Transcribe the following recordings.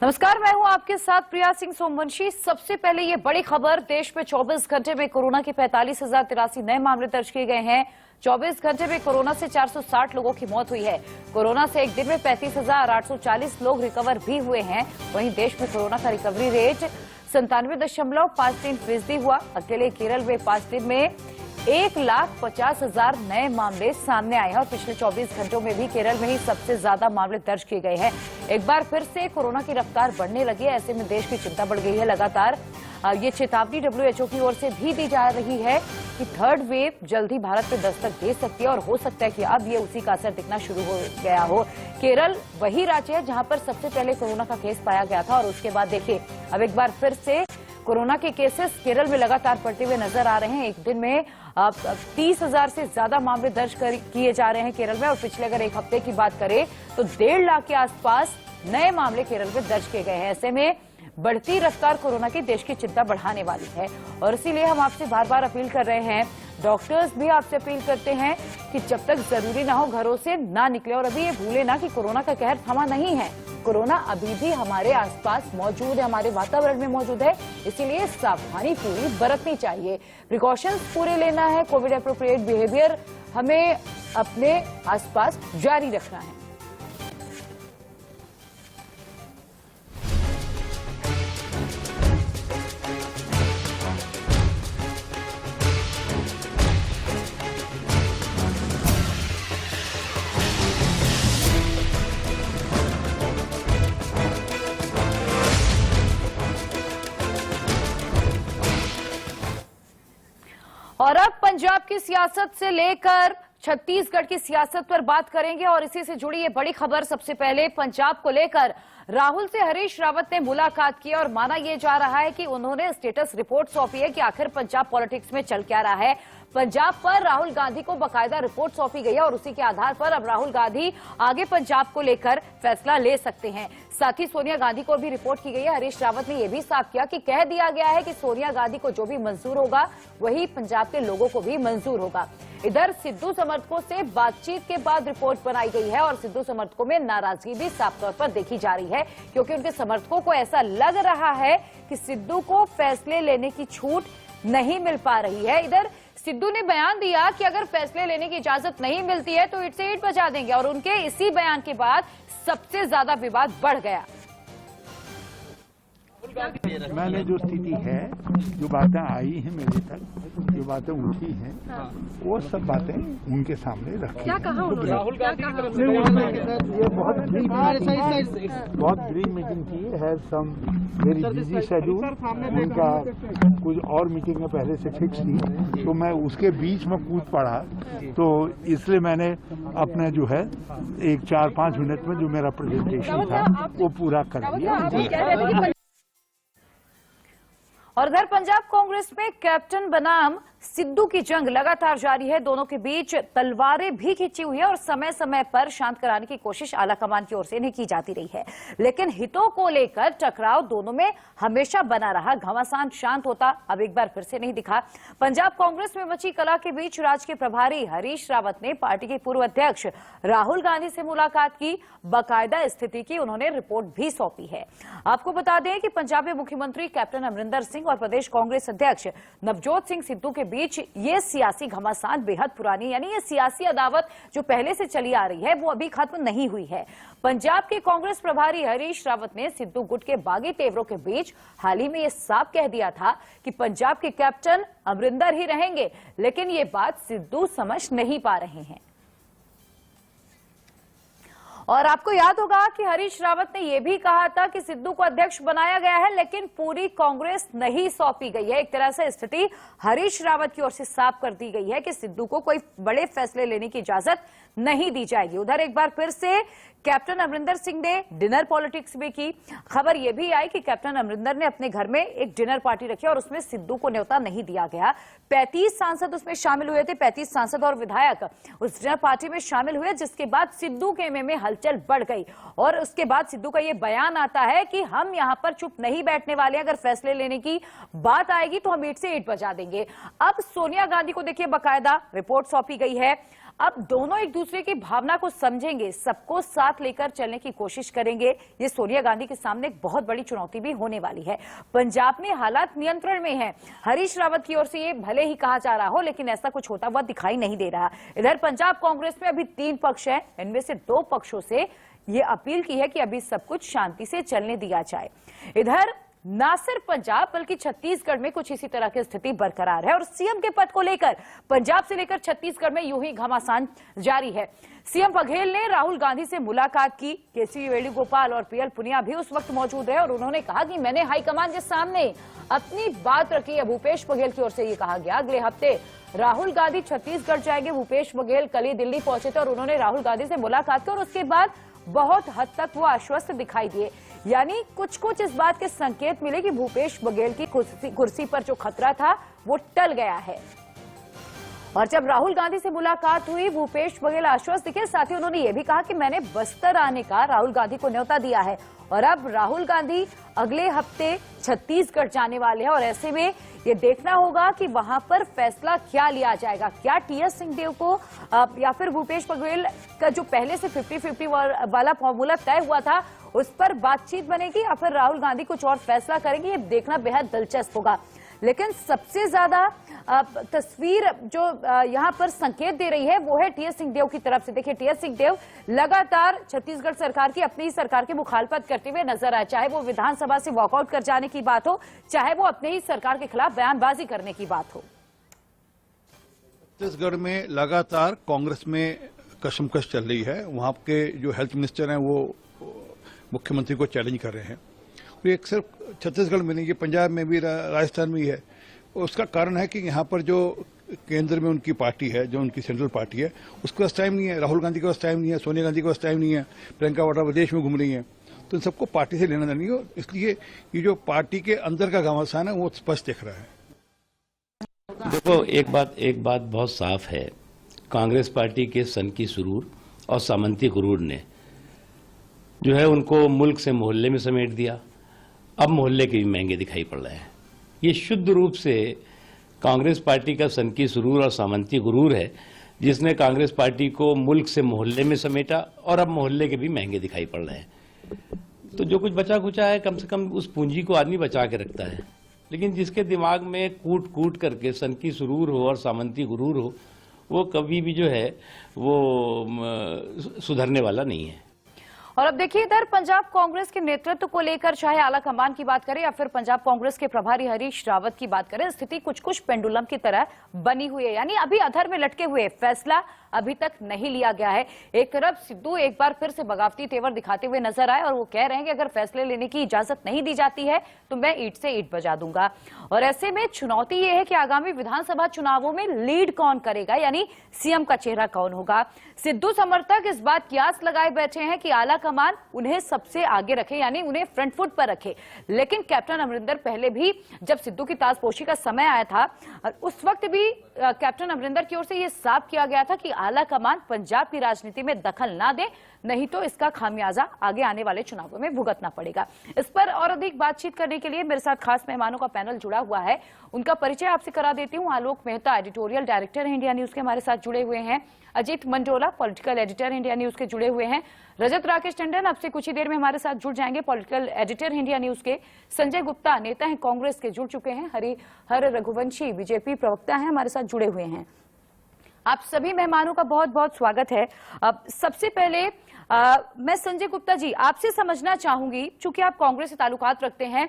नमस्कार, मैं हूं आपके साथ प्रिया सिंह सोमवंशी। सबसे पहले ये बड़ी खबर, देश में 24 घंटे में कोरोना के 45,083 नए मामले दर्ज किए गए हैं। 24 घंटे में कोरोना से 460 लोगों की मौत हुई है। कोरोना से एक दिन में 35,840 लोग रिकवर भी हुए हैं। वहीं देश में कोरोना का रिकवरी रेट 97.53% हुआ। अकेले केरल में 5 दिन में 1,50,000 नए मामले सामने आए हैं और पिछले 24 घंटों में भी केरल में ही सबसे ज्यादा मामले दर्ज किए गए हैं। एक बार फिर से कोरोना की रफ्तार बढ़ने लगी है। ऐसे में देश की चिंता बढ़ गई है। लगातार ये चेतावनी WHO की ओर से भी दी जा रही है कि थर्ड वेव जल्द ही भारत में दस्तक दे सकती है और हो सकता है कि अब ये उसी का असर दिखना शुरू हो गया हो। केरल वही राज्य है जहां पर सबसे पहले कोरोना का केस पाया गया था और उसके बाद देखिए अब एक बार फिर से कोरोना के केसेस केरल में लगातार बढ़ते हुए नजर आ रहे हैं। एक दिन में 30,000 से ज्यादा मामले दर्ज किए जा रहे हैं केरल में और पिछले अगर एक हफ्ते की बात करें तो 1.5 लाख के आसपास नए मामले केरल में दर्ज किए गए हैं। ऐसे में बढ़ती रफ्तार कोरोना की देश की चिंता बढ़ाने वाली है और इसीलिए हम आपसे बार बार अपील कर रहे हैं, डॉक्टर्स भी आपसे अपील करते हैं कि जब तक जरूरी ना हो घरों से ना निकले। और अभी ये भूले ना कि कोरोना का कहर थमा नहीं है। कोरोना अभी भी हमारे आसपास मौजूद है, हमारे वातावरण में मौजूद है। इसीलिए सावधानी पूरी बरतनी चाहिए, प्रिकॉशंस पूरे लेना है। कोविड एप्रोप्रिएट बिहेवियर हमें अपने आसपास जारी रखना है। और अब पंजाब की सियासत से लेकर छत्तीसगढ़ की सियासत पर बात करेंगे और इसी से जुड़ी ये बड़ी खबर। सबसे पहले पंजाब को लेकर राहुल से हरीश रावत ने मुलाकात की और माना यह जा रहा है कि उन्होंने स्टेटस रिपोर्ट सौंपी है कि आखिर पंजाब पॉलिटिक्स में चल क्या रहा है। पंजाब पर राहुल गांधी को बकायदा रिपोर्ट सौंपी गई है और उसी के आधार पर अब राहुल गांधी आगे पंजाब को लेकर फैसला ले सकते हैं। साथ ही सोनिया गांधी को भी रिपोर्ट की गई है। हरीश रावत ने यह भी साफ किया कि कह दिया गया है कि सोनिया गांधी को जो भी मंजूर होगा वही पंजाब के लोगों को भी मंजूर होगा। इधर सिद्धू समर्थकों से बातचीत के बाद रिपोर्ट बनाई गई है और सिद्धू समर्थकों में नाराजगी भी साफ तौर पर देखी जा रही है क्योंकि उनके समर्थकों को ऐसा लग रहा है कि सिद्धू को फैसले लेने की छूट नहीं मिल पा रही है। इधर सिद्धू ने बयान दिया कि अगर फैसले लेने की इजाजत नहीं मिलती है तो ईंट से ईंट बजा देंगे और उनके इसी बयान के बाद सबसे ज्यादा विवाद बढ़ गया। मैंने जो स्थिति है, जो बातें आई हैं मेरे तक, जो बातें उठी हैं, वो सब बातें उनके सामने रखी। क्या कहा उन्होंने? राहुल गांधी की तरफ से ये बहुत ब्रीफ मीटिंग थी। है सम वेरी बिजी शेड्यूल। उनका कुछ और मीटिंगें पहले से फिक्स थी तो मैं उसके बीच में कूद पड़ा, तो इसलिए मैंने अपने जो है 4-5 मिनट में जो मेरा प्रेजेंटेशन था वो पूरा कर दिया। और इधर पंजाब कांग्रेस में कैप्टन बनाम सिद्धू की जंग लगातार जारी है। दोनों के बीच तलवारें भी खिंची हुई है और समय समय पर शांत कराने की कोशिश आलाकमान की ओर से नहीं की जाती रही है, लेकिन हितों को लेकर टकराव दोनों में हमेशा बना रहा। घमासान शांत होता अब एक बार फिर से नहीं दिखा। पंजाब कांग्रेस में मची कला के बीच राज्य के प्रभारी हरीश रावत ने पार्टी के पूर्व अध्यक्ष राहुल गांधी से मुलाकात की। बाकायदा स्थिति की उन्होंने रिपोर्ट भी सौंपी है। आपको बता दें कि पंजाब में मुख्यमंत्री कैप्टन अमरिंदर सिंह और प्रदेश कांग्रेस अध्यक्ष नवजोत सिंह सिद्धू के बीच ये सियासी घमासान बेहद पुरानी, यानी ये सियासी अदावत जो पहले से चली आ रही है वो अभी खत्म नहीं हुई है। पंजाब के कांग्रेस प्रभारी हरीश रावत ने सिद्धू गुट के बागी तेवरों के बीच हाल ही में ये साफ कह दिया था कि पंजाब के कैप्टन अमरिंदर ही रहेंगे, लेकिन ये बात सिद्धू समझ नहीं पा रहे हैं। और आपको याद होगा कि हरीश रावत ने यह भी कहा था कि सिद्धू को अध्यक्ष बनाया गया है लेकिन पूरी कांग्रेस नहीं सौंपी गई है। एक तरह से स्थिति हरीश रावत की ओर से साफ कर दी गई है कि सिद्धू को कोई बड़े फैसले लेने की इजाजत नहीं दी जाएगी। उधर एक बार फिर से कैप्टन अमरिंदर सिंह ने डिनर पॉलिटिक्स भी की। खबर यह भी आई कि कैप्टन अमरिंदर ने अपने घर में एक डिनर पार्टी रखी और उसमें सिद्धू को न्योता नहीं दिया गया। 35 सांसद उसमें शामिल हुए थे, 35 सांसद और विधायक उस डिनर पार्टी में शामिल हुए, जिसके बाद सिद्धू के में हलचल बढ़ गई और उसके बाद सिद्धू का यह बयान आता है कि हम यहां पर चुप नहीं बैठने वाले, अगर फैसले लेने की बात आएगी तो हम ईंट से ईंट बजा देंगे। अब सोनिया गांधी को देखिए बाकायदा रिपोर्ट सौंपी गई है। अब दोनों एक दूसरे की भावना को समझेंगे, सबको साथ लेकर चलने की कोशिश करेंगे। ये सोनिया गांधी के सामने एक बहुत बड़ी चुनौती भी होने वाली है। पंजाब में हालात नियंत्रण में हैं। हरीश रावत की ओर से ये भले ही कहा जा रहा हो, लेकिन ऐसा कुछ होता हुआ दिखाई नहीं दे रहा। इधर पंजाब कांग्रेस में अभी 3 पक्ष हैं। इनमें से 2 पक्षों से ये अपील की है कि अभी सब कुछ शांति से चलने दिया जाए। इधर ना सिर्फ पंजाब बल्कि छत्तीसगढ़ में कुछ इसी तरह की स्थिति बरकरार है और सीएम के पद को लेकर पंजाब से लेकर छत्तीसगढ़ में यूं ही घमासान जारी है। सीएम बघेल ने राहुल गांधी से मुलाकात की। केसी वेणुगोपाल और पीएल पुनिया भी उस वक्त मौजूद रहे और उन्होंने कहा कि मैंने हाईकमान के सामने अपनी बात रखी है। भूपेश बघेल की ओर से ये कहा गया अगले हफ्ते राहुल गांधी छत्तीसगढ़ जाएंगे। भूपेश बघेल कल ही दिल्ली पहुंचे थे और उन्होंने राहुल गांधी से मुलाकात की और उसके बाद बहुत हद तक वो आश्वस्त दिखाई दिए। यानी कुछ कुछ इस बात के संकेत मिले कि भूपेश बघेल की कुर्सी पर जो खतरा था वो टल गया है। और जब राहुल गांधी से मुलाकात हुई, भूपेश बघेल आश्वस्त दिखे। साथ ही उन्होंने ये भी कहा कि मैंने बस्तर आने का राहुल गांधी को न्योता दिया है और अब राहुल गांधी अगले हफ्ते छत्तीसगढ़ जाने वाले हैं और ऐसे में ये देखना होगा कि वहां पर फैसला क्या लिया जाएगा। क्या टीएस सिंहदेव को या फिर भूपेश बघेल का जो पहले से 50-50 वाला फॉर्मूला तय हुआ था उस पर बातचीत बनेगी या फिर राहुल गांधी कुछ और फैसला करेंगे, ये देखना बेहद दिलचस्प होगा। लेकिन सबसे ज्यादा तस्वीर जो यहां पर संकेत दे रही है वो है टीएस सिंहदेव की तरफ से। देखिए, टीएस सिंहदेव लगातार छत्तीसगढ़ सरकार की, अपनी ही सरकार की मुखालफत करते हुए नजर आए। चाहे वो विधानसभा से वॉकआउट कर जाने की बात हो, चाहे वो अपने ही सरकार के खिलाफ बयानबाजी करने की बात हो। छत्तीसगढ़ में लगातार कांग्रेस में कशमकश चल रही है। वहां के जो हेल्थ मिनिस्टर हैं वो मुख्यमंत्री को चैलेंज कर रहे हैं। एक सिर्फ छत्तीसगढ़ में नहीं, ये पंजाब में भी, राजस्थान में भी है। उसका कारण है कि यहाँ पर जो केंद्र में उनकी पार्टी है, जो उनकी सेंट्रल पार्टी है, उसके पास टाइम नहीं है। राहुल गांधी के पास टाइम नहीं है, सोनिया गांधी के पास टाइम नहीं है, प्रियंका वाड्रा विदेश में घूम रही हैं, तो इन सबको पार्टी से लेना नहीं हो। इसलिए ये जो पार्टी के अंदर का घमासान है वो स्पष्ट दिख रहा है। देखो, एक बात बहुत साफ है। कांग्रेस पार्टी के सनकी सुरूर और सामंती गुरूर ने जो है उनको मुल्क से मोहल्ले में समेट दिया। अब मोहल्ले के भी महंगे दिखाई पड़ रहे हैं। ये शुद्ध रूप से कांग्रेस पार्टी का सनकी सुरूर और सामंती गुरूर है, जिसने कांग्रेस पार्टी को मुल्क से मोहल्ले में समेटा और अब मोहल्ले के भी महंगे दिखाई पड़ रहे हैं। तो जो कुछ बचा खुचा है, कम से कम उस पूंजी को आदमी बचा के रखता है, लेकिन जिसके दिमाग में कूट कूट करके सनकी सुरूर हो और सामंती गुरूर हो, वो कभी भी जो है वो सुधरने वाला नहीं है। और अब देखिए, इधर पंजाब कांग्रेस के नेतृत्व को लेकर चाहे आला कमान की बात करें या फिर पंजाब कांग्रेस के प्रभारी हरीश रावत की बात करें, स्थिति कुछ कुछ पेंडुलम की तरह बनी हुई है। यानी अभी अधर में लटके हुए, फैसला अभी तक नहीं लिया गया है। एक तरफ सिद्धू एक बार फिर से बगावती तेवर दिखाते हुए नजर आए और वो कह रहे हैं कि अगर फैसले लेने की इजाजत नहीं दी जाती है तो मैं ईंट से ईंट बजा दूंगा। और ऐसे में चुनौती ये है कि आगामी विधानसभा चुनावों में लीड कौन करेगा, यानी सीएम का चेहरा कौन होगा। सिद्धू समर्थक इस बात की आस लगाए बैठे हैं कि आला कमान उन्हें सबसे आगे रखे, यानी उन्हें फ्रंट फुट पर रखे। लेकिन कैप्टन अमरिंदर पहले भी जब सिद्धू की ताजपोशी का समय आया था, उस वक्त भी कैप्टन अमरिंदर की ओर से यह साफ किया गया था कि आला कमान पंजाब की राजनीति में दखल ना दे, नहीं तो इसका खामियाजा आगे आने वाले चुनावों में भुगतना पड़ेगा। इस पर और अधिक बातचीत करने के लिए मेरे साथ खास मेहमानों का पैनल जुड़ा हुआ है। उनका परिचय आपसे करा देती हूं। Alok Mehta, editorial director India News के हमारे साथ जुड़े हुए हैं। Ajit Mandola, political editor India News के जुड़े हुए हैं। रजत राकेश टंडन आपसे कुछ ही देर में हमारे साथ जुड़ जाएंगे, पॉलिटिकल एडिटर इंडिया न्यूज के। संजय गुप्ता, नेता हैं कांग्रेस के, जुड़ चुके हैं। हरिहर रघुवंशी, बीजेपी प्रवक्ता हैं, हमारे साथ जुड़े हुए हैं। आप सभी मेहमानों का बहुत बहुत स्वागत है। सबसे पहले मैं संजय गुप्ता जी आपसे समझना चाहूंगी, चूंकि आप कांग्रेस से ताल्लुकात रखते हैं।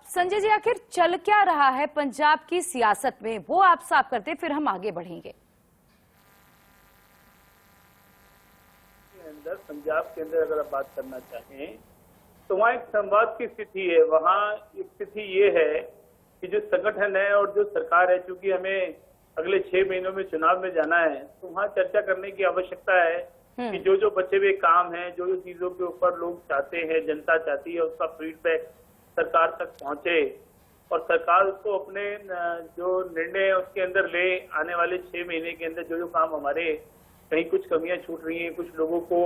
संजय जी, आखिर चल क्या रहा है पंजाब की सियासत में, वो आप साफ करते, फिर हम आगे बढ़ेंगे। पंजाब के अंदर अगर आप बात करना चाहें तो वहाँ एक संवाद की स्थिति है। वहाँ एक स्थिति ये है कि जो संगठन है और जो सरकार है, चूंकि हमें अगले 6 महीनों में चुनाव में जाना है, तो वहाँ चर्चा करने की आवश्यकता है कि जो जो बचे हुए काम हैं, जो जो चीजों के ऊपर लोग चाहते हैं, जनता चाहती है, उसका फीडबैक सरकार तक पहुंचे और सरकार उसको अपने जो निर्णय है उसके अंदर ले आने वाले 6 महीने के अंदर जो काम हमारे कहीं कुछ कमियां छूट रही हैं, कुछ लोगों को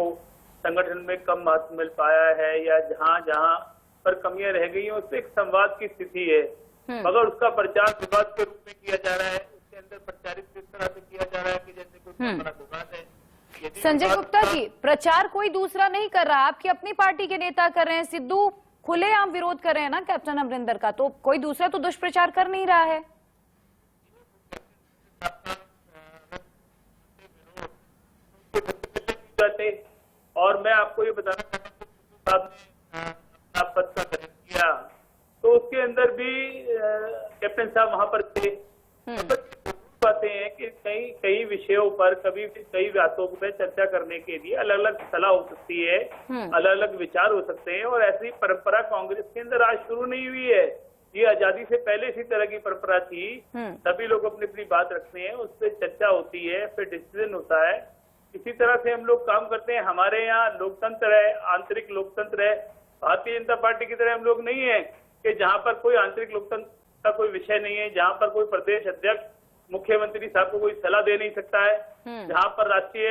संगठन में कम महत्व मिल पाया है या जहां जहां पर कमियां रह गई हैं, उससे एक संवाद की स्थिति है। मगर उसका प्रचार विवाद के रूप में किया जा रहा है। उसके के अंदर प्रचारित इस तरह से किया जा रहा है कि जैसे कोई बहुत बड़ा विवाद है। यदि संजय विवाद गुप्ता जी, प्रचार कोई दूसरा नहीं कर रहा, आपकी अपनी पार्टी के नेता कर रहे हैं। सिद्धू खुलेआम विरोध कर रहे हैं ना कैप्टन अमरिंदर का, तो कोई दूसरा तो दुष्प्रचार कर नहीं रहा है। और मैं आपको ये बताना चाहता हूं पद का गठन किया तो उसके अंदर भी कैप्टन साहब वहां पर थे। बातें हैं कि कई विषयों पर कभी भी कई बातों पर चर्चा करने के लिए अलग अलग सलाह हो सकती है, अलग अलग विचार हो सकते हैं, और ऐसी परंपरा कांग्रेस के अंदर आज शुरू नहीं हुई है। ये आजादी से पहले इसी तरह की परंपरा थी। सभी लोग अपनी अपनी बात रखते हैं, उस पर चर्चा होती है, फिर डिसीजन होता है। इसी तरह से हम लोग काम करते हैं। हमारे यहाँ लोकतंत्र है, आंतरिक लोकतंत्र है। भारतीय जनता पार्टी की तरह हम लोग नहीं है कि जहाँ पर कोई आंतरिक लोकतंत्र का कोई विषय नहीं है, जहाँ पर कोई प्रदेश अध्यक्ष मुख्यमंत्री साहब को कोई सलाह दे नहीं सकता है, जहाँ पर राष्ट्रीय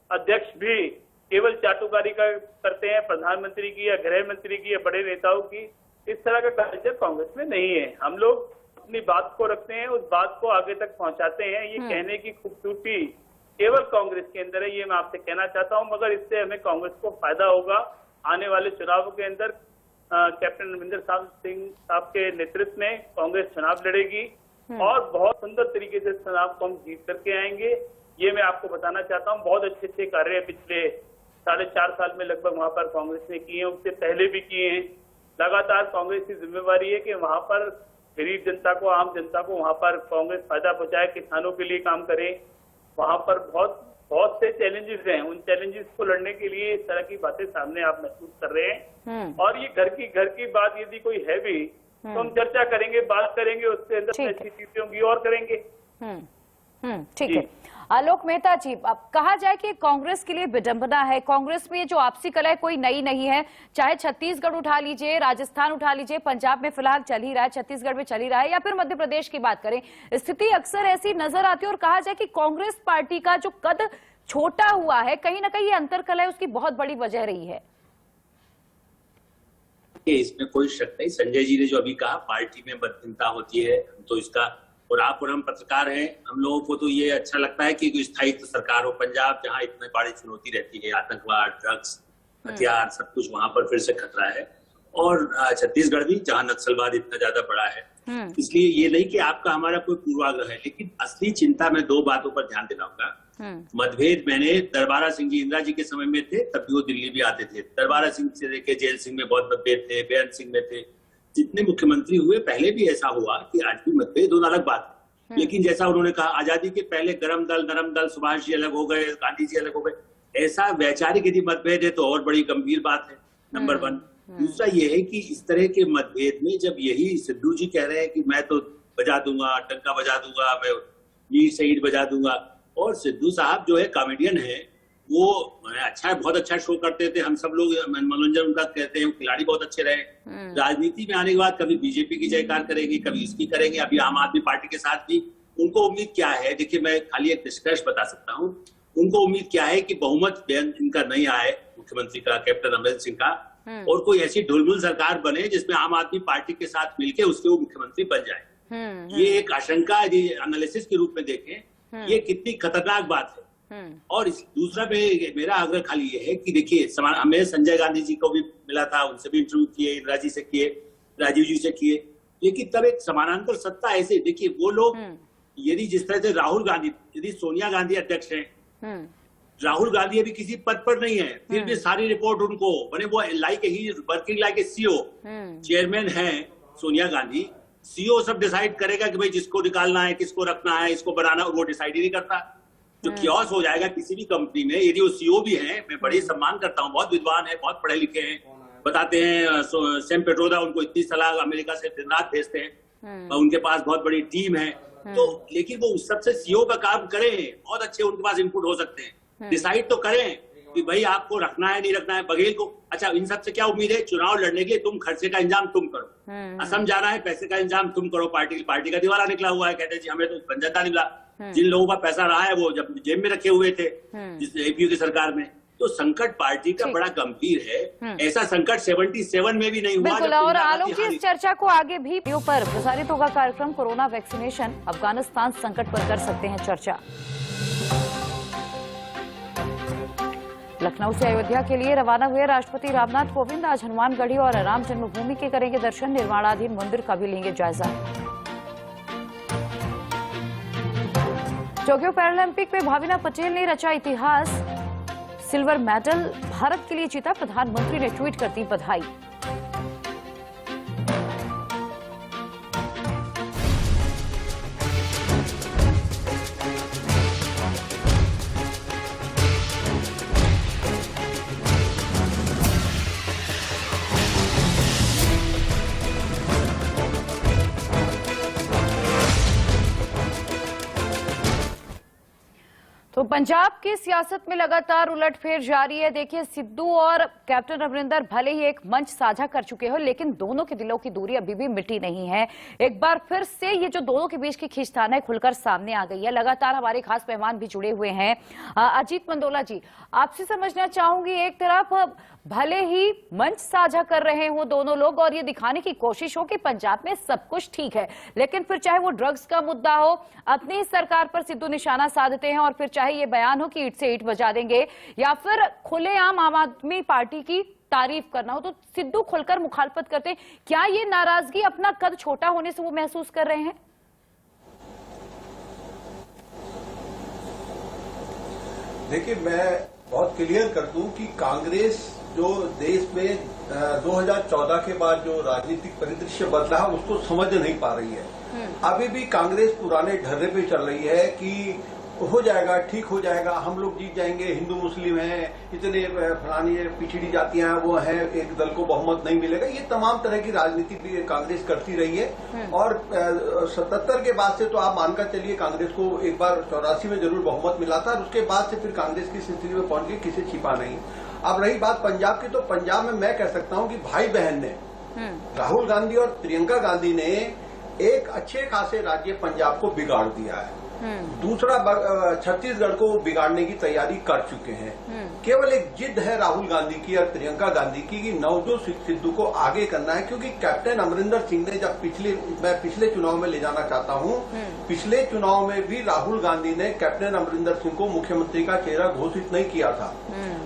अध्यक्ष भी केवल चाटुकारी का करते हैं, प्रधानमंत्री की या गृह मंत्री की या बड़े नेताओं की। इस तरह का कल्चर कांग्रेस में नहीं है। हम लोग अपनी बात को रखते हैं, उस बात को आगे तक पहुंचाते हैं। ये कहने की खूबसूरती केवल कांग्रेस के अंदर है, ये मैं आपसे कहना चाहता हूं। मगर इससे हमें कांग्रेस को फायदा होगा। आने वाले चुनावों के अंदर कैप्टन अमरिंदर सिंह साहब के नेतृत्व में कांग्रेस चुनाव लड़ेगी और बहुत सुंदर तरीके से चुनाव को हम जीत करके आएंगे। ये मैं आपको बताना चाहता हूँ। बहुत अच्छे अच्छे कार्य पिछले 4.5 साल में लगभग वहां पर कांग्रेस ने किए हैं, उससे पहले भी किए हैं। लगातार कांग्रेस की जिम्मेवारी है कि वहां पर गरीब जनता को, आम जनता को वहां पर कांग्रेस फायदा पहुंचाए, किसानों के लिए काम करे। वहां पर बहुत से चैलेंजेस हैं, उन चैलेंजेस को लड़ने के लिए इस तरह की बातें सामने आप महसूस कर रहे हैं। और ये घर की बात यदि कोई है भी तो हम चर्चा करेंगे, बात करेंगे, उसके अंदर अच्छी चीजें होंगी और करेंगे। ठीक है। आलोक मेहता जी, अब कहा जाए कि कांग्रेस के लिए विडंबना है, कांग्रेस में जो आपसी कलह है कोई नई नहीं है। चाहे छत्तीसगढ़ उठा लीजिए, राजस्थान उठा लीजिए, पंजाब में फिलहाल चल ही रहा है, छत्तीसगढ़ में चल ही रहा है, या फिर मध्य प्रदेश की बात करें, स्थिति अक्सर ऐसी नजर आती है। और कहा जाए कि कांग्रेस पार्टी का जो कद छोटा हुआ है, कहीं ना कहीं ये अंतरकलह उसकी बहुत बड़ी वजह रही है। इसमें कोई शक नहीं। संजय जी ने जो अभी कहा, पार्टी में बदचिंता होती है, तो इसका, और आप और हम पत्रकार हैं, हम लोगों को तो ये अच्छा लगता है कि स्थायित्व सरकार हो। पंजाब जहां इतनी बड़ी चुनौती रहती है, आतंकवाद, ड्रग्स, हथियार, सब कुछ वहां पर फिर से खतरा है, और छत्तीसगढ़ भी जहां नक्सलवाद इतना ज्यादा बड़ा है। इसलिए ये नहीं कि आपका हमारा कोई पूर्वाग्रह है, लेकिन असली चिंता में 2 बातों पर ध्यान दिलाऊंगा। मतभेद मैंने दरबारा सिंह जी, इंदिरा जी के समय में थे, तब भी वो दिल्ली भी आते थे। दरबारा सिंह से लेके जेल सिंह में बहुत मतभेद थे, बेअंत सिंह में थे। जितने मुख्यमंत्री हुए पहले भी ऐसा हुआ कि आज भी मतभेद, दोनों अलग बात है। लेकिन जैसा उन्होंने कहा, आजादी के पहले गरम दल, नरम दल, सुभाष जी अलग हो गए, गांधी जी अलग हो गए। ऐसा वैचारिक यदि मतभेद है तो और बड़ी गंभीर बात है, नंबर 1। दूसरा ये है कि इस तरह के मतभेद में जब यही सिद्धू जी कह रहे हैं कि मैं तो बजा दूंगा, डंका बजा दूंगा, मैं नीर शहीद बजा दूंगा, और सिद्धू साहब जो है कॉमेडियन है, वो अच्छा, बहुत अच्छा शो करते थे, हम सब लोग मनोरंजन उनका कहते हैं, खिलाड़ी बहुत अच्छे रहे। राजनीति में आने के बाद कभी बीजेपी की जयकार करेंगे, कभी इसकी करेंगे, अभी आम आदमी पार्टी के साथ भी। उनको उम्मीद क्या है? देखिए, मैं खाली एक निष्कर्ष बता सकता हूँ। उनको उम्मीद क्या है कि बहुमत इनका नहीं आए, मुख्यमंत्री का, कैप्टन अमरिंदर सिंह का, और कोई ऐसी ढुलमुल सरकार बने जिसमें आम आदमी पार्टी के साथ मिलकर उसके वो मुख्यमंत्री बन जाए। ये एक आशंका, एनालिसिस के रूप में देखें, ये कितनी खतरनाक बात है। और दूसरा मेरा आग्रह खाली ये है कि देखिए, हमें संजय गांधी जी को भी मिला था, उनसे भी इंटरव्यू किए, इंदिरा जी से किए, राजीव जी से किए, लेकिन तब एक समानांतर सत्ता ऐसे, देखिए वो लोग, यदि जिस तरह से राहुल गांधी, यदि सोनिया गांधी अध्यक्ष हैं, राहुल गांधी अभी किसी पद पर नहीं है, फिर भी सारी रिपोर्ट उनको बने, वो working like a CEO, chairman है सोनिया गांधी। सीईओ सब डिसाइड करेगा कि भाई जिसको निकालना है, किसको रखना है, इसको बनाना, वो डिसाइड ही नहीं करता। जो कियोस हो जाएगा किसी भी कंपनी में, यदि वो सीईओ भी है, मैं बड़ी सम्मान करता हूँ, बहुत विद्वान है, बहुत पढ़े लिखे हैं, बताते हैं, सैम पेट्रोदा उनको इतनी सलाह अमेरिका से दिन रात भेजते हैं, उनके पास बहुत बड़ी टीम है। तो लेकिन वो उस सबसे सीईओ का काम करें, बहुत अच्छे उनके पास इनपुट हो सकते हैं, डिसाइड तो करें कि भाई आपको रखना है नहीं रखना है। बघेल को, अच्छा, इन सबसे क्या उम्मीद है? चुनाव लड़ने के लिए तुम खर्चे का इंतजाम तुम करो, असम जाना है, पैसे का इंतजाम तुम करो, पार्टी का दिवाला निकला हुआ है, कहते हैं जी हमें तो जनता निकला। जिन लोगों का पैसा रहा है वो जब जेब में रखे हुए थे जिस एपीयू की सरकार में, तो संकट पार्टी का बड़ा गंभीर है। ऐसा संकट 77 में भी नहीं हुआ। बिल्कुल। और आलोक जी, इस चर्चा को आगे भी वीडियो पर प्रसारित होगा कार्यक्रम कोरोना वैक्सीनेशन, अफगानिस्तान संकट पर कर सकते हैं चर्चा। लखनऊ से अयोध्या के लिए रवाना हुए राष्ट्रपति रामनाथ कोविंद आज हनुमानगढ़ी और राम जन्मभूमि के करेंगे दर्शन, निर्माणाधीन मंदिर का भी लेंगे जायजा। टोक्यो पैरालंपिक में भाविना पटेल ने रचा इतिहास, सिल्वर मेडल भारत के लिए जीता, प्रधानमंत्री ने ट्वीट कर दी बधाई। तो पंजाब की सियासत में लगातार उलटफेर जारी है। देखिए, सिद्धू और कैप्टन अमरिंदर भले ही एक मंच साझा कर चुके हो, लेकिन दोनों के दिलों की दूरी अभी भी मिटी नहीं है। एक बार फिर से ये जो दोनों के बीच की खींचतान है खुलकर सामने आ गई है। लगातार हमारे खास मेहमान भी जुड़े हुए हैं। अजीत मंडोला जी, आपसे समझना चाहूंगी, एक तरफ भले ही मंच साझा कर रहे हो दोनों लोग और ये दिखाने की कोशिश हो कि पंजाब में सब कुछ ठीक है, लेकिन फिर चाहे वो ड्रग्स का मुद्दा हो, अपनी सरकार पर सिद्धू निशाना साधते हैं, और फिर चाहे ये बयान हो कि ईंट से ईंट बजा देंगे, या फिर खुलेआम आम आदमी पार्टी की तारीफ करना हो, तो सिद्धू खुलकर मुखालफत करते हैं। क्या ये नाराजगी अपना कद छोटा होने से वो महसूस कर रहे हैं? देखिए, मैं बहुत क्लियर कर दूं कि कांग्रेस जो देश में 2014 के बाद जो राजनीतिक परिदृश्य बदला है उसको समझ नहीं पा रही है। अभी भी कांग्रेस पुराने ढर्रे पे चल रही है कि हो जाएगा, ठीक हो जाएगा, हम लोग जीत जाएंगे, हिंदू मुस्लिम हैं, इतने फलानी पिछड़ी जातियां हैं, वो हैं, एक दल को बहुमत नहीं मिलेगा। ये तमाम तरह की राजनीति भी कांग्रेस करती रही है। और 77 के बाद से तो आप मानकर चलिए कांग्रेस को एक बार 84 में जरूर बहुमत मिला था, और उसके बाद से फिर कांग्रेस की स्थिति में पहुंच गई, किसी छिपा नहीं। अब रही बात पंजाब की, तो पंजाब में मैं कह सकता हूं कि भाई बहन ने, राहुल गांधी और प्रियंका गांधी ने एक अच्छे खासे राज्य पंजाब को बिगाड़ दिया है। दूसरा, छत्तीसगढ़ को बिगाड़ने की तैयारी कर चुके हैं। केवल एक जिद है राहुल गांधी की और प्रियंका गांधी की कि नवजोत सिद्धू को आगे करना है, क्योंकि कैप्टन अमरिंदर सिंह ने जब मैं पिछले चुनाव में ले जाना चाहता हूं, पिछले चुनाव में भी राहुल गांधी ने कैप्टन अमरिंदर सिंह को मुख्यमंत्री का चेहरा घोषित नहीं किया था।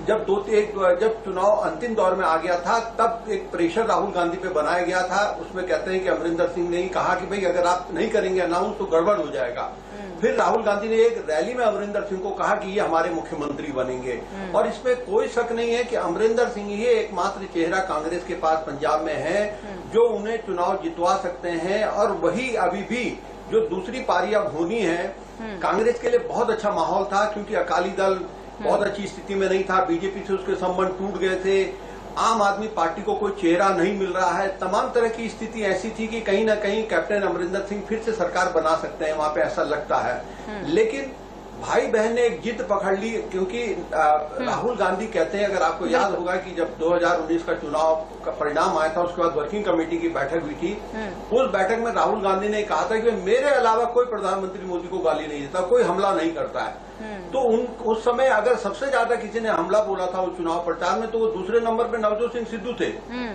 जब चुनाव अंतिम दौर में आ गया था, तब एक प्रेशर राहुल गांधी पे बनाया गया था। उसमें कहते हैं कि अमरिंदर सिंह ने ही कहा कि भाई अगर आप नहीं करेंगे अनाउंस तो गड़बड़ हो जाएगा। फिर राहुल गांधी ने एक रैली में अमरिंदर सिंह को कहा कि ये हमारे मुख्यमंत्री बनेंगे, और इसमें कोई शक नहीं है कि अमरिंदर सिंह ही एकमात्र चेहरा कांग्रेस के पास पंजाब में है जो उन्हें चुनाव जितवा सकते हैं। और वही अभी भी जो दूसरी पारी अब होनी है, कांग्रेस के लिए बहुत अच्छा माहौल था, क्योंकि अकाली दल बहुत अच्छी स्थिति में नहीं था, बीजेपी से उसके संबंध टूट गए थे, आम आदमी पार्टी को कोई चेहरा नहीं मिल रहा है, तमाम तरह की स्थिति ऐसी थी कि कहीं ना कहीं कैप्टन अमरिंदर सिंह फिर से सरकार बना सकते हैं, वहां पे ऐसा लगता है। लेकिन भाई बहन ने एक जिद पकड़ ली, क्योंकि राहुल गांधी कहते हैं, अगर आपको याद होगा कि जब 2019 का चुनाव का परिणाम आया था, उसके बाद वर्किंग कमेटी की बैठक हुई थी, उस बैठक में राहुल गांधी ने कहा था कि मेरे अलावा कोई प्रधानमंत्री मोदी को गाली नहीं देता, कोई हमला नहीं करता है। तो उस समय अगर सबसे ज्यादा किसी ने हमला बोला था उस चुनाव प्रचार में, तो वो दूसरे नंबर पे नवजोत सिंह सिद्धू थे।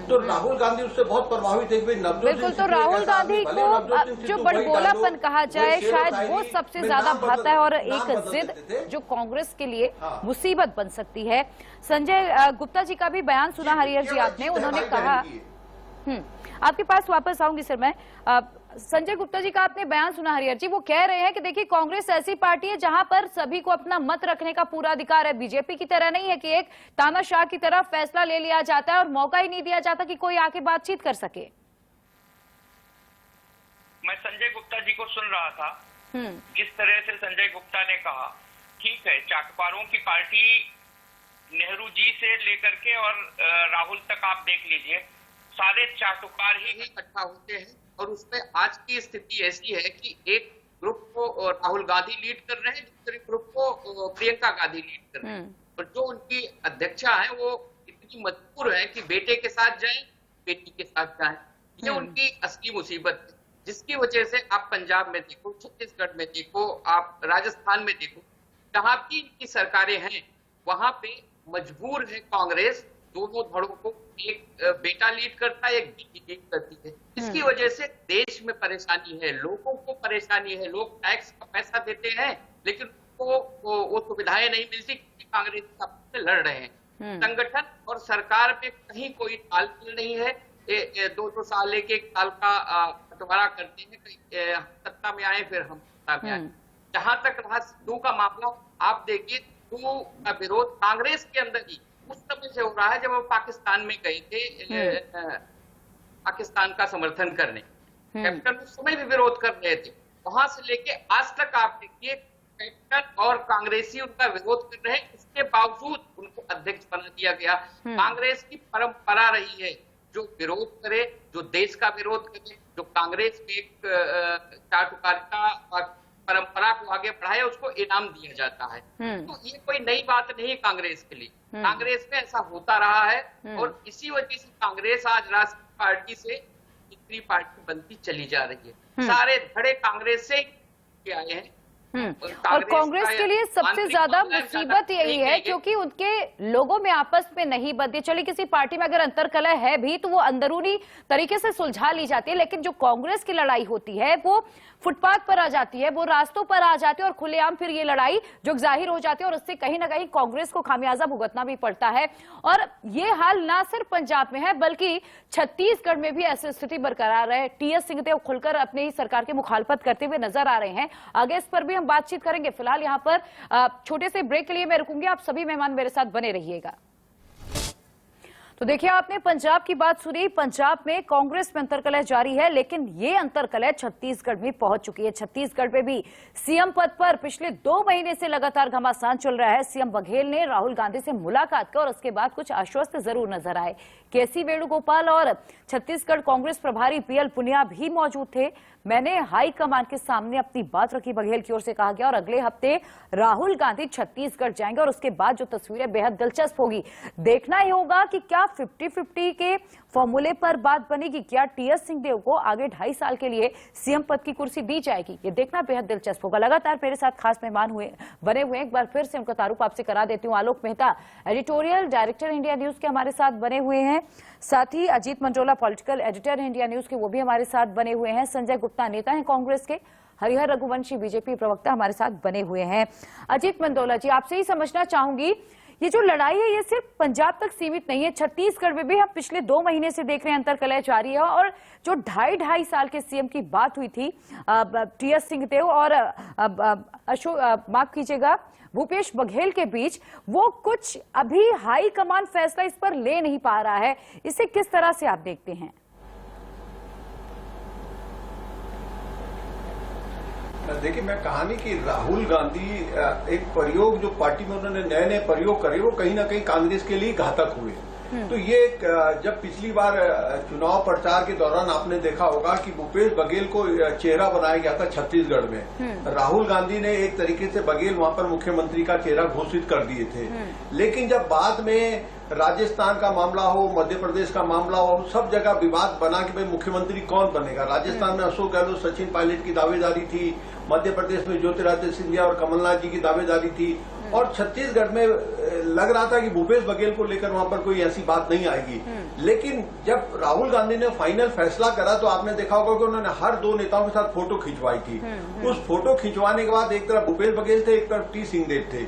तो राहुल गांधी उससे बहुत प्रभावित थे कि नवजोत सिंह, तो राहुल गांधी को जो बड़बोलापन कहा जाए, शायद वो सबसे ज्यादा भाता है, और एक जिद जो कांग्रेस के लिए मुसीबत बन सकती है। संजय गुप्ता जी का भी बयान सुना हरिहर जी आपने, उन्होंने कहा, आपके पास वापस आऊंगी सर मैं। संजय गुप्ता जी का आपने बयान सुना हरिहर जी, वो कह रहे हैं कि देखिए कांग्रेस ऐसी पार्टी है जहां पर सभी को अपना मत रखने का पूरा अधिकार है। बीजेपी की तरह नहीं है कि एक तानाशाह की तरह फैसला ले लिया जाता है और मौका ही नहीं दिया जाता कि कोई आके बातचीत कर सके। मैं संजय गुप्ता जी को सुन रहा था, किस तरह से संजय गुप्ता ने कहा, ठीक है, चाटुकारों की पार्टी नेहरू जी से लेकर के और राहुल तक आप देख लीजिए, सारे चाटुकार ही इकट्ठा होते हैं। और उसमें आज की स्थिति ऐसी है कि एक ग्रुप को राहुल गांधी लीड कर रहे हैं, दूसरे ग्रुप को प्रियंका गांधी लीड कर रहे हैं, और जो उनकी अध्यक्षा है वो इतनी मजबूर है कि बेटे के साथ जाएं, बेटी के साथ जाएं। ये उनकी असली मुसीबत है, जिसकी वजह से आप पंजाब में देखो, छत्तीसगढ़ में देखो, आप राजस्थान में देखो, जहां भी इनकी सरकारें हैं वहां पे मजबूर है कांग्रेस दोनों धड़ों को, एक बेटा लीड करता है, एक बेटी लीड करती है। इसकी वजह से देश में परेशानी है, लोगों को परेशानी है। लोग टैक्स का पैसा देते हैं लेकिन वो सुविधाएं नहीं मिलती क्योंकि कांग्रेस से लड़ रहे हैं। संगठन और सरकार में कहीं कोई तालमेल नहीं है। 2 साल 1 साल का बंटवारा करते हैं, सत्ता में आए फिर हम सत्ता में आए। जहां तक रहा सिद्धू का मामला, आप देखिए सिद्धू का विरोध कांग्रेस के अंदर ही उस समय से हो रहा है जब वो पाकिस्तान में गए थे पाकिस्तान का समर्थन करने। कैप्टन उस समय भी विरोध कर रहे थे, वहां से लेके आज तक आप देखिए कैप्टन और कांग्रेसी उनका विरोध कर रहे हैं। इसके बावजूद उनको अध्यक्ष बना दिया गया। कांग्रेस की परंपरा रही है जो विरोध करे, जो देश का विरोध करे, जो कांग्रेस में एक चाटुकारिता परंपरा को आगे बढ़ाए, उसको इनाम दिया जाता है। तो ये कोई नई बात नहीं है कांग्रेस के लिए। कांग्रेस में ऐसा होता रहा है और इसी वजह से कांग्रेस आज राष्ट्रीय पार्टी से तीसरी पार्टी बनती चली जा रही है। सारे धड़े कांग्रेस से आए हैं। और कांग्रेस के लिए सबसे ज्यादा मुसीबत यही है क्योंकि उनके लोगों में आपस में नहीं बनती। चलिए किसी पार्टी में अगर अंतरकलह है भी तो वो अंदरूनी तरीके से सुलझा ली जाती है, लेकिन जो कांग्रेस की लड़ाई होती है वो फुटपाथ पर आ जाती है, वो रास्तों पर आ जाती है और खुलेआम फिर ये लड़ाई जो जाहिर हो जाती है और उससे कहीं ना कहीं कांग्रेस को खामियाजा भुगतना भी पड़ता है। और ये हाल ना सिर्फ पंजाब में है बल्कि छत्तीसगढ़ में भी ऐसी स्थिति बरकरार है। टीएस सिंहदेव खुलकर अपने ही सरकार की मुखालफत करते हुए नजर आ रहे हैं। आगे इस पर भी हम बातचीत करेंगे। फिलहाल यहाँ पर छोटे से ब्रेक के लिए मैं रुकूंगी, आप सभी मेहमान मेरे साथ बने रहिएगा। तो देखिए, आपने पंजाब की बात सुनी। पंजाब में कांग्रेस में अंतरकलह जारी है, लेकिन ये अंतरकलह छत्तीसगढ़ में पहुंच चुकी है। छत्तीसगढ़ में भी सीएम पद पर पिछले 2 महीने से लगातार घमासान चल रहा है। सीएम बघेल ने राहुल गांधी से मुलाकात की और उसके बाद कुछ आश्वस्त जरूर नजर आए। केसी वेणुगोपाल और छत्तीसगढ़ कांग्रेस प्रभारी पीएल पुनिया भी मौजूद थे। मैंने हाईकमान के सामने अपनी बात रखी, बघेल की ओर से कहा गया, और अगले हफ्ते राहुल गांधी छत्तीसगढ़ जाएंगे और उसके बाद जो तस्वीरें बेहद दिलचस्प होगी। देखना ही होगा कि क्या 50-50 के फॉर्मूले पर बात बनेगी, क्या टीएस सिंहदेव को आगे 2.5 साल के लिए सीएम पद की कुर्सी दी जाएगी, ये देखना बेहद दिलचस्प होगा। लगातार मेरे साथ खास मेहमान बने हुए, एक बार फिर से उनका तारुफ आपसे करा देती हूँ। Alok Mehta, editorial director India News के हमारे साथ बने हुए हैं। साथ ही Ajit Mandola, political editor India News के, वो भी हमारे साथ बने हुए हैं। संजय गुप्ता, नेता हैं कांग्रेस के। हरिहर रघुवंशी, बीजेपी प्रवक्ता, हमारे साथ बने हुए हैं। अजीत मंडोला जी, आपसे ही समझना चाहूंगी, ये जो लड़ाई है ये सिर्फ पंजाब तक सीमित नहीं है, छत्तीसगढ़ में भी हम पिछले 2 महीने से देख रहे हैं अंतरकलह जारी है। और जो 2.5 साल के सीएम की बात हुई थी टीएस सिंहदेव और माफ कीजिएगा भूपेश बघेल के बीच, वो कुछ अभी हाई कमान फैसला इस पर ले नहीं पा रहा है। इसे किस तरह से आप देखते हैं? देखिए, मैं कहानी कि राहुल गांधी एक प्रयोग जो पार्टी में उन्होंने नए नए प्रयोग करे वो कहीं ना कहीं कांग्रेस के लिए घातक हुए। तो ये जब पिछली बार चुनाव प्रचार के दौरान आपने देखा होगा कि भूपेश बघेल को चेहरा बनाया गया था छत्तीसगढ़ में, राहुल गांधी ने एक तरीके से बघेल वहां पर मुख्यमंत्री का चेहरा घोषित कर दिए थे। लेकिन जब बाद में राजस्थान का मामला हो, मध्य प्रदेश का मामला हो, सब जगह विवाद बना कि भाई मुख्यमंत्री कौन बनेगा। राजस्थान में अशोक गहलोत, सचिन पायलट की दावेदारी थी, मध्य प्रदेश में ज्योतिरादित्य सिंधिया और कमलनाथ जी की दावेदारी थी, और छत्तीसगढ़ में लग रहा था कि भूपेश बघेल को लेकर वहां पर कोई ऐसी बात नहीं आएगी। लेकिन जब राहुल गांधी ने फाइनल फैसला करा तो आपने देखा होगा कि उन्होंने हर 2 नेताओं के साथ फोटो खिंचवाई थी। उस फोटो खिंचवाने के बाद एक तरफ भूपेश बघेल थे, एक तरफ टी सिंहदेव थे।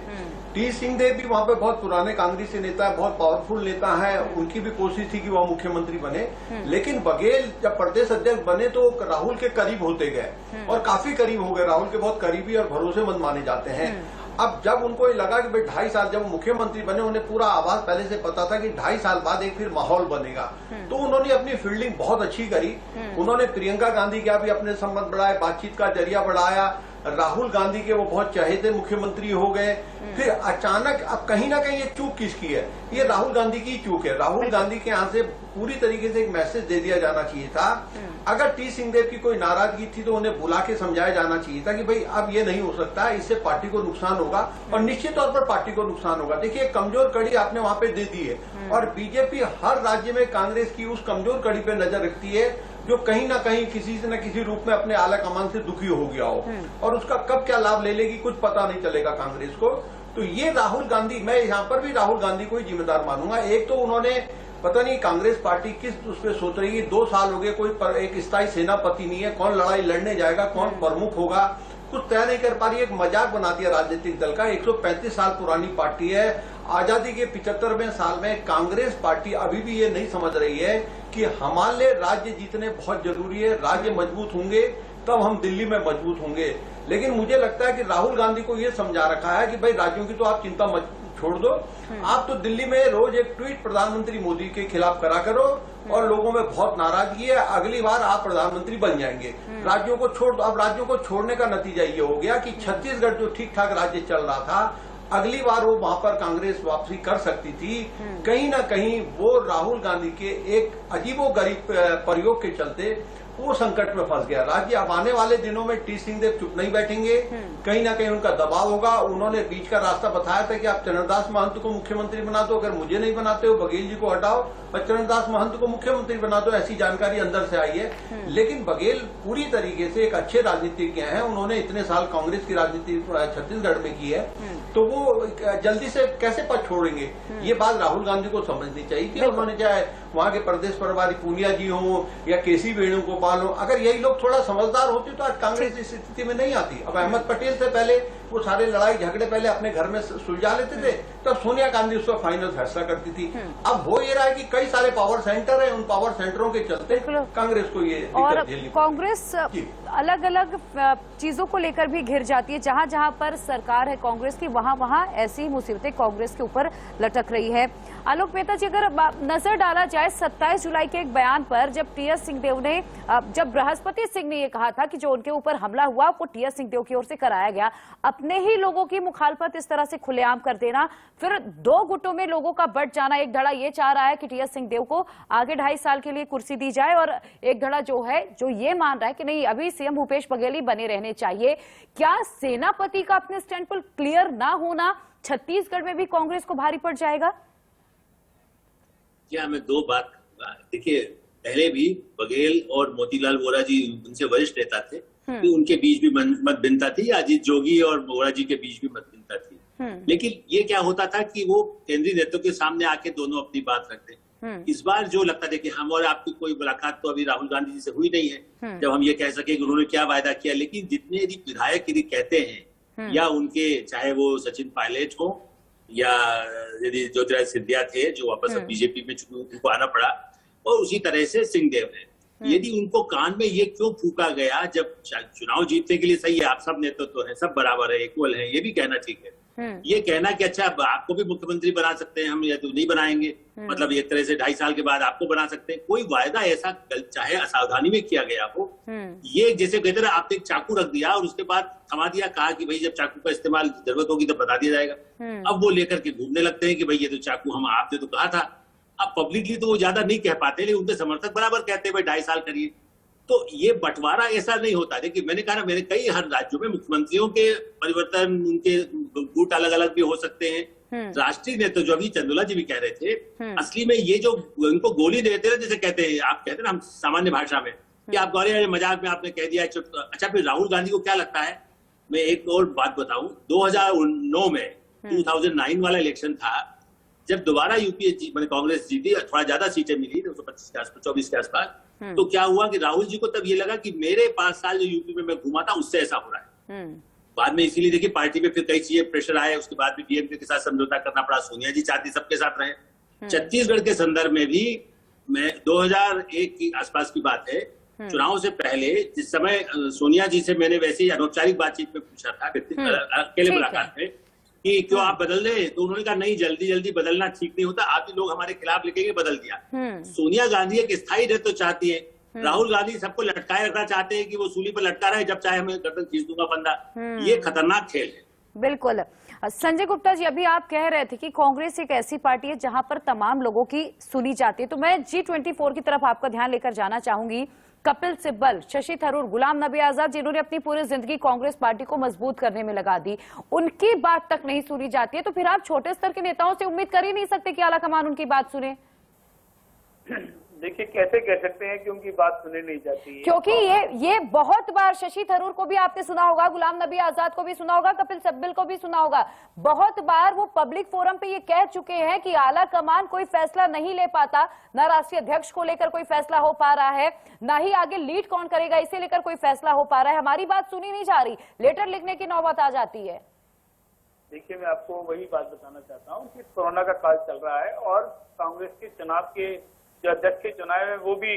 टी सिंहदेव भी वहां पे बहुत पुराने कांग्रेसी नेता है, बहुत पावरफुल नेता है, उनकी भी कोशिश थी कि वह मुख्यमंत्री बने। लेकिन बघेल जब प्रदेश अध्यक्ष बने तो राहुल के करीब होते गए और काफी करीब हो गए, राहुल के बहुत करीबी और भरोसेमंद माने जाते हैं। अब जब उनको ये लगा कि भाई 2.5 साल, जब मुख्यमंत्री बने, उन्हें पूरा आवाज पहले से पता था कि 2.5 साल बाद एक फिर माहौल बनेगा, तो उन्होंने अपनी फील्डिंग बहुत अच्छी करी। उन्होंने प्रियंका गांधी का भी अपने संबंध बढ़ाए, बातचीत का जरिया बढ़ाया। राहुल गांधी के वो बहुत चहेते मुख्यमंत्री हो गए। फिर अचानक अब कहीं ना कहीं ये चूक किसकी है? ये राहुल गांधी की चूक है। राहुल गांधी के यहाँ से पूरी तरीके से एक मैसेज दे दिया जाना चाहिए था। अगर टी सिंहदेव की कोई नाराजगी थी तो उन्हें बुला के समझाया जाना चाहिए था कि भाई अब ये नहीं हो सकता, इससे पार्टी को नुकसान होगा और निश्चित तौर पर पार्टी को नुकसान होगा। देखिए, कमजोर कड़ी आपने वहां पे दे दी है और बीजेपी हर राज्य में कांग्रेस की उस कमजोर कड़ी पे नजर रखती है जो कहीं ना कहीं किसी से न किसी रूप में अपने आला कमान से दुखी हो गया हो, और उसका कब क्या लाभ ले लेगी कुछ पता नहीं चलेगा कांग्रेस को। तो ये राहुल गांधी, मैं यहाँ पर भी राहुल गांधी को ही जिम्मेदार मानूंगा। एक तो उन्होंने पता नहीं कांग्रेस पार्टी किस उसमें सोच रही है, 2 साल हो गए, कोई एक स्थायी सेनापति नहीं है, कौन लड़ाई लड़ने जाएगा, कौन प्रमुख होगा, कुछ तय नहीं कर पा रही। एक मजाक बना दिया राजनीतिक दल का। 135 साल पुरानी पार्टी है। आजादी के 75वें साल में कांग्रेस पार्टी अभी भी ये नहीं समझ रही है कि हमारे राज्य जीतने बहुत जरूरी है, राज्य मजबूत होंगे तब हम दिल्ली में मजबूत होंगे। लेकिन मुझे लगता है कि राहुल गांधी को ये समझा रखा है कि भाई राज्यों की तो आप चिंता मत छोड़ दो, आप तो दिल्ली में रोज एक ट्वीट प्रधानमंत्री मोदी के खिलाफ करा करो और लोगों में बहुत नाराजगी है, अगली बार आप प्रधानमंत्री बन जाएंगे, राज्यों को छोड़ दो। अब राज्यों को छोड़ने का नतीजा ये हो गया कि छत्तीसगढ़ जो ठीक ठाक राज्य चल रहा था, अगली बार वो वहां पर कांग्रेस वापसी कर सकती थी। कहीं ना कहीं वो राहुल गांधी के एक अजीबोगरीब प्रयोग के चलते वो संकट में फंस गया राज्य। अब आने वाले दिनों में टी सिंहदेव चुप नहीं बैठेंगे, कहीं ना कहीं उनका दबाव होगा। उन्होंने बीच का रास्ता बताया था कि आप चरणदास महंत को मुख्यमंत्री बना दो, अगर मुझे नहीं बनाते हो बघेल जी को हटाओ और चरणदास महंत को मुख्यमंत्री बना दो, ऐसी जानकारी अंदर से आई है। लेकिन बघेल पूरी तरीके से एक अच्छे राजनीतिज्ञ हैं, उन्होंने इतने साल कांग्रेस की राजनीति छत्तीसगढ़ में की है, तो वो जल्दी से कैसे पद छोड़ेंगे, ये बात राहुल गांधी को समझनी चाहिए कि उन्होंने चाहे वहां के प्रदेश प्रभारी पूनिया जी हो या केसी वेणुगोपाल हो, अगर यही लोग थोड़ा समझदार होते तो आज कांग्रेस इस स्थिति में नहीं आती। अब अहमद पटेल से पहले वो सारे लड़ाई झगड़े पहले अपने घर में सुलझा लेते थे, तब सोनिया गांधी उसका फाइनल फैसला करती थी। अब हो ये रहा है कि कई सारे पावर सेंटर है, उन पावर सेंटरों के चलते कांग्रेस को ये और कांग्रेस अलग अलग चीजों को लेकर भी घिर जाती है। जहां जहां पर सरकार है कांग्रेस की, वहां वहां ऐसी मुसीबतें कांग्रेस के ऊपर लटक रही है। आलोक मेहता जी, अगर नजर डाला जाए 27 जुलाई के एक बयान पर, जब टीएस सिंहदेव ने, जब बृहस्पति सिंह ने यह कहा था कि जो उनके ऊपर हमला हुआ वो टीएस सिंहदेव की ओर से कराया गया, अपने ही लोगों की मुखालफत इस तरह से खुलेआम कर देना, फिर 2 गुटों में लोगों का बंट जाना। एक धड़ा ये चाह रहा है कि टीएस सिंहदेव को आगे 2.5 साल के लिए कुर्सी दी जाए और एक धड़ा जो है जो ये मान रहा है कि नहीं, अभी सीएम भूपेश बघेल ही बने रहने चाहिए। क्या सेनापति का अपने स्टैंड पर क्लियर ना होना छत्तीसगढ़ में भी कांग्रेस को भारी पड़ जाएगा? क्या मैं 2 बात, देखिए पहले भी बघेल और मोतीलाल वोरा जी उनसे वरिष्ठ नेता थे, कि उनके बीच भी मतभिन्नता थी, अजीत जोगी और वोरा जी के बीच भी मतभिन्नता थी। लेकिन ये क्या होता था कि वो केंद्रीय नेतृत्व के सामने आके दोनों अपनी बात रखते। इस बार जो लगता था कि हम और आपकी कोई मुलाकात तो अभी राहुल गांधी जी से हुई नहीं है जब हम ये कह सके कि उन्होंने क्या वायदा किया, लेकिन जितने यदि विधायक यदि कहते हैं या उनके, चाहे वो सचिन पायलट हो या यदि ज्योतिरादित्य सिंधिया थे जो वापस बीजेपी में उनको आना पड़ा, और उसी तरह से सिंहदेव है, यदि उनको कान में ये क्यों फूका गया, जब चुनाव जीतने के लिए सही है, आप सब नेतृत्व है, सब बराबर है, इक्वल है, ये भी कहना ठीक है। ये कहना कि अच्छा आपको भी मुख्यमंत्री बना सकते हैं हम, या तो नहीं बनाएंगे, मतलब एक तरह से 2.5 साल के बाद आपको बना सकते हैं, कोई वायदा ऐसा चाहे असावधानी में किया गया हो, ये जैसे कहते हैं आपने एक चाकू रख दिया और उसके बाद थमा दिया, कहा कि भाई जब चाकू का इस्तेमाल जरूरत होगी तो बता दिया जाएगा। अब वो लेकर के घूमने लगते हैं कि भाई ये तो चाकू हम आपने तो कहा था। अब पब्लिकली तो वो ज्यादा नहीं कह पाते, लेकिन उनके समर्थक बराबर कहते हैं भाई 2.5 साल करिए। तो ये बंटवारा ऐसा नहीं होता। देखिए मैंने कहा ना, मेरे कई हर राज्यों में मुख्यमंत्रियों के परिवर्तन, उनके गुट अलग अलग भी हो सकते हैं। राष्ट्रीय नेता जो अभी चंदोला जी भी कह रहे थे, असली में ये जो उनको गोली देते हैं, जैसे कहते हैं, आप कहते हैं ना हम सामान्य भाषा में कि आप गौरे मजाक में आपने कह दिया। अच्छा फिर राहुल गांधी को क्या लगता है, मैं एक और बात बताऊं, 2009 में 2009 वाला इलेक्शन था, जब दोबारा यूपीए मैंने कांग्रेस जीती, थोड़ा ज्यादा सीटें मिली 225 के आसपास, 24 के आसपास, तो क्या हुआ कि राहुल जी को तब ये लगा कि मेरे 5 साल जो यूपी में मैं घूमा था उससे ऐसा हो रहा है। बाद में इसीलिए देखिए पार्टी में फिर कई चीजें प्रेशर आए, उसके बाद भी डीएमके के साथ समझौता करना पड़ा, सोनिया जी चाहती सबके साथ रहे। छत्तीसगढ़ के संदर्भ में भी मैं 2001 की आसपास की बात है, चुनाव से पहले जिस समय सोनिया जी से मैंने वैसे ही अनौपचारिक बातचीत में पूछा था, अकेले मुलाकात में, कि क्यों आप बदल रहे, तो उन्होंने कहा नहीं, जल्दी जल्दी बदलना ठीक नहीं होता, आप ही लोग हमारे खिलाफ लिखेंगे, बदल दिया। सोनिया गांधी एक स्थायी नेतृत्व चाहती है, राहुल गांधी सबको लटकाए रखना चाहते हैं कि वो सूली पर लटका रहे, जब चाहे हमें गर्दन खींच दूंगा बंदा। ये खतरनाक खेल है। बिल्कुल। संजय गुप्ता जी, अभी आप कह रहे थे कि कांग्रेस एक ऐसी पार्टी है जहां पर तमाम लोगों की सुनी जाती है, तो मैं G24 की तरफ आपका ध्यान लेकर जाना चाहूंगी। कपिल सिब्बल, शशि थरूर, गुलाम नबी आजाद, जिन्होंने अपनी पूरी जिंदगी कांग्रेस पार्टी को मजबूत करने में लगा दी, उनकी बात तक नहीं सुनी जाती है, तो फिर आप छोटे स्तर के नेताओं से उम्मीद कर ही नहीं सकते कि आला कमान उनकी बात सुने। देखिए कैसे कह सकते हैं कि उनकी बात सुनी नहीं जाती है। क्योंकि ये बहुत बार शशि थरूर को भी आपने सुना होगा, गुलाम नबी आजाद को भी सुना होगा, कपिल सिब्बल को भी सुना होगा। बहुत बार वो पब्लिक फोरम पे ये कह चुके हैं कि आला कमान कोई फैसला नहीं ले पाता, ना राष्ट्रीय अध्यक्ष को लेकर कोई फैसला हो पा रहा है, ना ही आगे लीड कौन करेगा इसे लेकर कोई फैसला हो पा रहा है। हमारी बात सुनी नहीं जा रही, लेटर लिखने की नौबत आ जाती है। देखिए मैं आपको वही बात बताना चाहता हूँ कि कोरोना का काल चल रहा है और कांग्रेस के चुनाव के जो अध्यक्ष के चुनाव है वो भी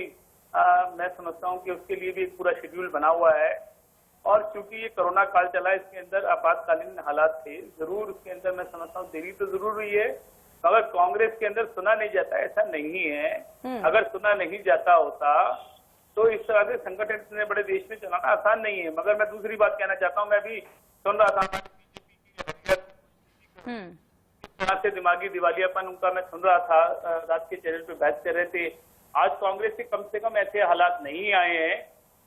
मैं समझता हूँ कि उसके लिए भी एक पूरा शेड्यूल बना हुआ है। और चूंकि ये कोरोना काल चला है, इसके अंदर आपातकालीन हालात थे, जरूर उसके अंदर मैं समझता हूँ देरी तो जरूर हुई है, मगर कांग्रेस के अंदर सुना नहीं जाता ऐसा नहीं है। अगर सुना नहीं जाता होता तो इस तरह से संगठन इतने बड़े देश में चलाना आसान नहीं है। मगर मैं दूसरी बात कहना चाहता हूँ, मैं भी सुन रहा था से दिमागी दिवालियापन उनका मैं सुन रहा था, रात के चैनल पे बहस कर रहे थे। आज कांग्रेस से कम ऐसे हालात नहीं आए हैं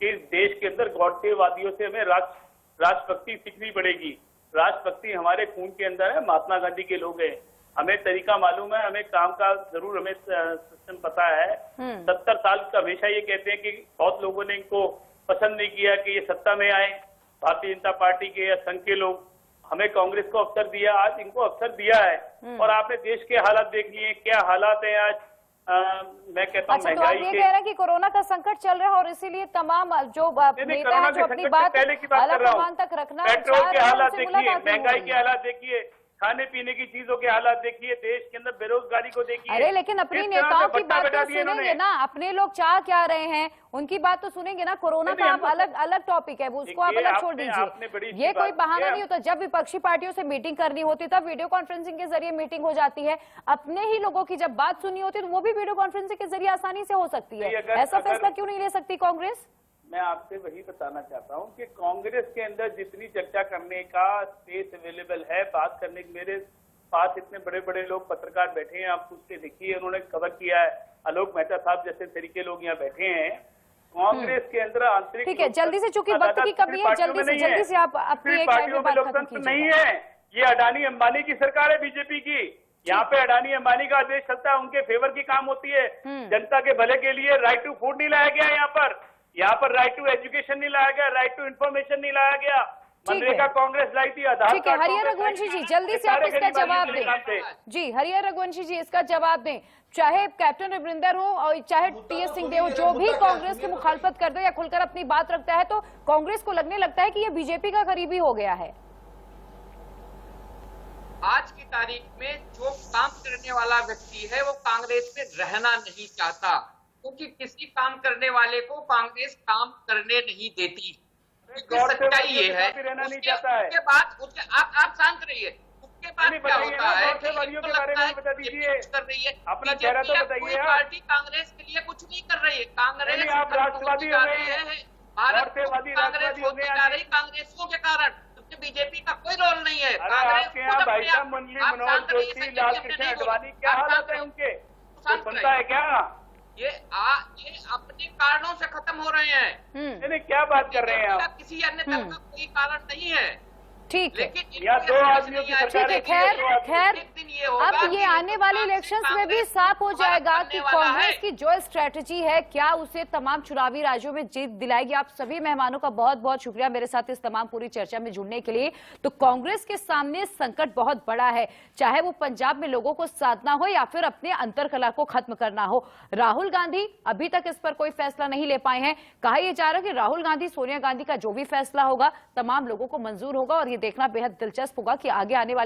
कि इस देश के अंदर गौरसेवादियों से हमें राष्ट्रभक्ति सीखनी पड़ेगी। राष्ट्रभक्ति हमारे खून के अंदर है, महात्मा गांधी के लोग हैं, हमें तरीका मालूम है, हमें काम का जरूर हमें सिस्टम पता है। 70 साल का हमेशा ये कहते हैं कि बहुत लोगों ने इनको पसंद नहीं किया कि ये सत्ता में आए, भारतीय जनता पार्टी के या संघ के लोग। हमें कांग्रेस को अवसर दिया, आज इनको अवसर दिया है और आपने देश के हालात देख लिए, क्या हालात है आज। मैं कहता हूँ अच्छा, तो आप ये कह रहे हैं कि कोरोना का संकट चल रहा है और इसीलिए तमाम जो नेता हैं जो अपनी बात आलाकमान तक रखना, पेट्रोल के हालात देखिए, महंगाई के हालात देखिए, खाने पीने की चीजों के हालात देखिए, देश के अंदर बेरोजगारी को देखिए। अरे लेकिन अपनी नेताओं की बात तो सुनेंगे ना, अपने लोग चाह क्या रहे हैं उनकी बात तो सुनेंगे ना। कोरोना का आप अलग टॉपिक है, उसको आप अलग छोड़ दीजिए। ये कोई बहाना नहीं होता, जब विपक्षी पार्टियों से मीटिंग करनी होती तब वीडियो कॉन्फ्रेंसिंग के जरिए मीटिंग हो जाती है। अपने ही लोगों की जब बात सुनी होती है तो वो भी वीडियो कॉन्फ्रेंसिंग के जरिए आसानी से हो सकती है। ऐसा फैसला क्यों नहीं ले सकती कांग्रेस? मैं आपसे वही बताना चाहता हूं कि कांग्रेस के अंदर जितनी चर्चा करने का स्पेस अवेलेबल है, बात करने के, मेरे पास इतने बड़े बड़े लोग पत्रकार बैठे हैं, आप उसके देखिए, उन्होंने कवर किया है, आलोक मेहता साहब जैसे तरीके लोग यहाँ बैठे हैं। कांग्रेस के अंदर आंतरिक, ठीक है, जल्दी से, चूंकि वक्त की कमी है, जल्दी से आप अपनी एक पार्टियों में लोकतंत्र नहीं है। ये अडानी अंबानी की सरकार है बीजेपी की, यहाँ पे अडानी अंबानी का आदेश चलता है, उनके फेवर की काम होती है, जनता के भले के लिए। राइट टू फूड नहीं लाया गया यहाँ पर राइट टू एजुकेशन नहीं लाया गया, राइट टू इन्फॉर्मेशन नहीं लाया गया। मनरेगा कांग्रेस लाई थी, आधार ठीक है। हरियर रघुवंशी जी जल्दी से आप इसका जवाब दें। जी हरियर रघुवंशी जी इसका जवाब दें, चाहे कैप्टन अमरिंदर हो और चाहे टीएस सिंहदेव, जो भी कांग्रेस की मुखालफत करता है या खुलकर अपनी बात रखता है तो कांग्रेस को लगने लगता है कि ये बीजेपी का करीबी हो गया है। आज की तारीख में जो काम करने वाला व्यक्ति है वो कांग्रेस में रहना नहीं चाहता, क्योंकि किसी काम करने वाले को कांग्रेस काम करने नहीं देती। सच्चाई ये है। उसके बाद आप शांत रहिए, उसके बाद क्या होता है कि इनको लगता है कि ये कुछ कर रही है, अपना चेहरा तो बताइए। कोई पार्टी कांग्रेस के लिए कुछ नहीं कर रही है, कांग्रेस आप राष्ट्रवादी हो रहे हैं, भारत कांग्रेस होती जा रही कांग्रेसियों के कारण, क्योंकि बीजेपी का कोई रोल नहीं है। आपके यहाँ भाई साहब मुरली मनोहर जोशी, लाल कृष्ण आडवाणी, क्या हालत है उनके, सुनता है क्या? ये अपने कारणों से खत्म हो रहे हैं। नहीं, क्या बात कर रहे हैं आप? किसी अन्य तरह का कोई कारण नहीं है। ठीक है, लेकिन या दो आदमियों की सरकार है। खैर अब ये आने वाले इलेक्शंस में भी साफ हो जाएगा कि कांग्रेस की जो स्ट्रेटजी है क्या उसे तमाम चुनावी राज्यों में जीत दिलाएगी। आप सभी मेहमानों का बहुत बहुत शुक्रिया मेरे साथ इस तमाम पूरी चर्चा में जुड़ने के लिए। तो कांग्रेस के सामने संकट बहुत बड़ा है, चाहे वो पंजाब में लोगों को साधना हो या फिर अपने अंतरकलह को खत्म करना हो। राहुल गांधी अभी तक इस पर कोई फैसला नहीं ले पाए हैं। कहा यह जा रहा है कि राहुल गांधी, सोनिया गांधी का जो भी फैसला होगा तमाम लोगों को मंजूर होगा और ये देखना बेहद दिलचस्प होगा कि आगे आने वाले